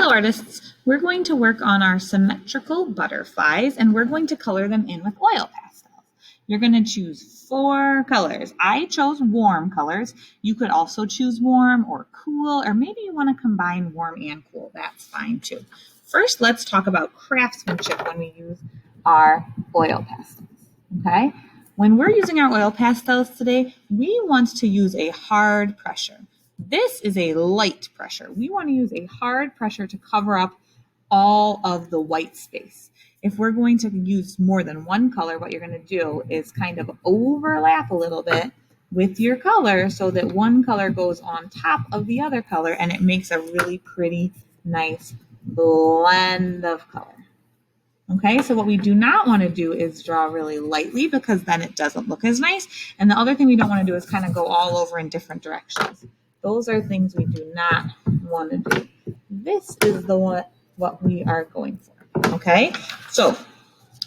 Hello artists, we're going to work on our symmetrical butterflies and we're going to color them in with oil pastels. You're going to choose 4 colors. I chose warm colors. You could also choose warm or cool, or maybe you want to combine warm and cool. That's fine too. First, let's talk about craftsmanship when we use our oil pastels, okay? When we're using our oil pastels today, we want to use a hard pressure. This is a light pressure. We want to use a hard pressure to cover up all of the white space. If we're going to use more than one color, what you're going to do is kind of overlap a little bit with your color so that one color goes on top of the other color and it makes a really pretty, nice blend of color. Okay, so what we do not want to do is draw really lightly because then it doesn't look as nice. And the other thing we don't want to do is kind of go all over in different directions. Those are things we do not want to do. This is what we are going for, okay? So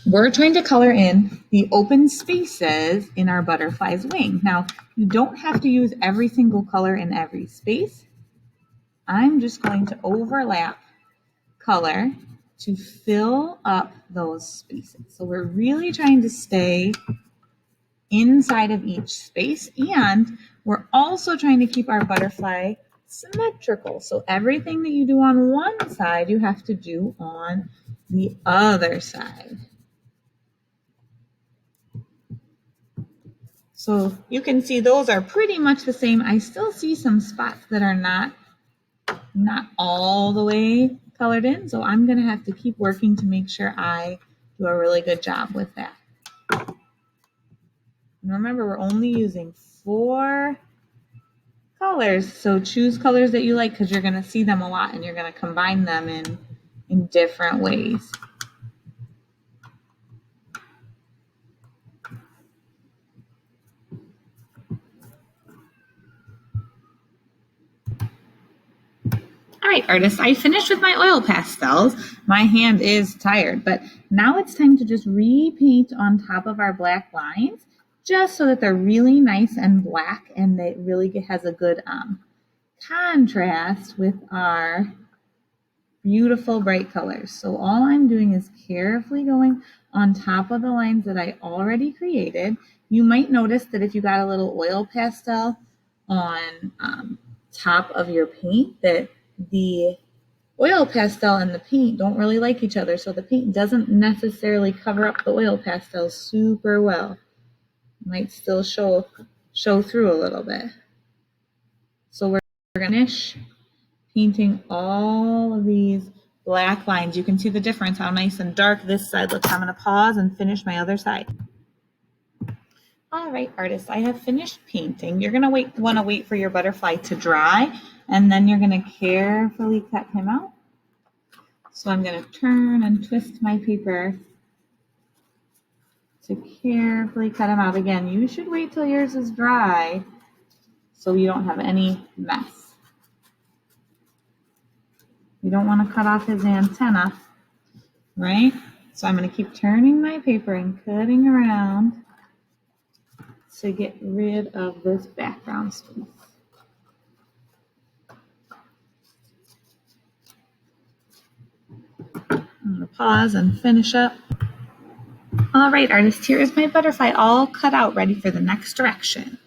we're trying to color in the open spaces in our butterfly's wing. Now, you don't have to use every single color in every space. I'm just going to overlap color to fill up those spaces. So we're really trying to stay inside of each space, and we're also trying to keep our butterfly symmetrical. So everything that you do on one side, you have to do on the other side. So you can see those are pretty much the same. I still see some spots that are not all the way colored in, so I'm going to have to keep working to make sure I do a really good job with that. And remember, we're only using 4 colors, so choose colors that you like because you're going to see them a lot and you're going to combine them in different ways. All right, artists, I finished with my oil pastels. My hand is tired, but now it's time to just repaint on top of our black lines, just so that they're really nice and black and it really has a good contrast with our beautiful bright colors. So all I'm doing is carefully going on top of the lines that I already created. You might notice that if you got a little oil pastel on top of your paint, that the oil pastel and the paint don't really like each other, so the paint doesn't necessarily cover up the oil pastel super well. It might still show through a little bit. So we're going to finish painting all of these black lines. You can see the difference, how nice and dark this side looks. I'm going to pause and finish my other side. All right, artists, I have finished painting. You're going to want to wait for your butterfly to dry, and then you're going to carefully cut him out. So I'm going to turn and twist my paper to carefully cut him out. Again, you should wait till yours is dry so you don't have any mess. You don't want to cut off his antenna, right? So I'm going to keep turning my paper and cutting around to get rid of this background space. I'm going to pause and finish up. All right, artists, here is my butterfly all cut out, ready for the next direction.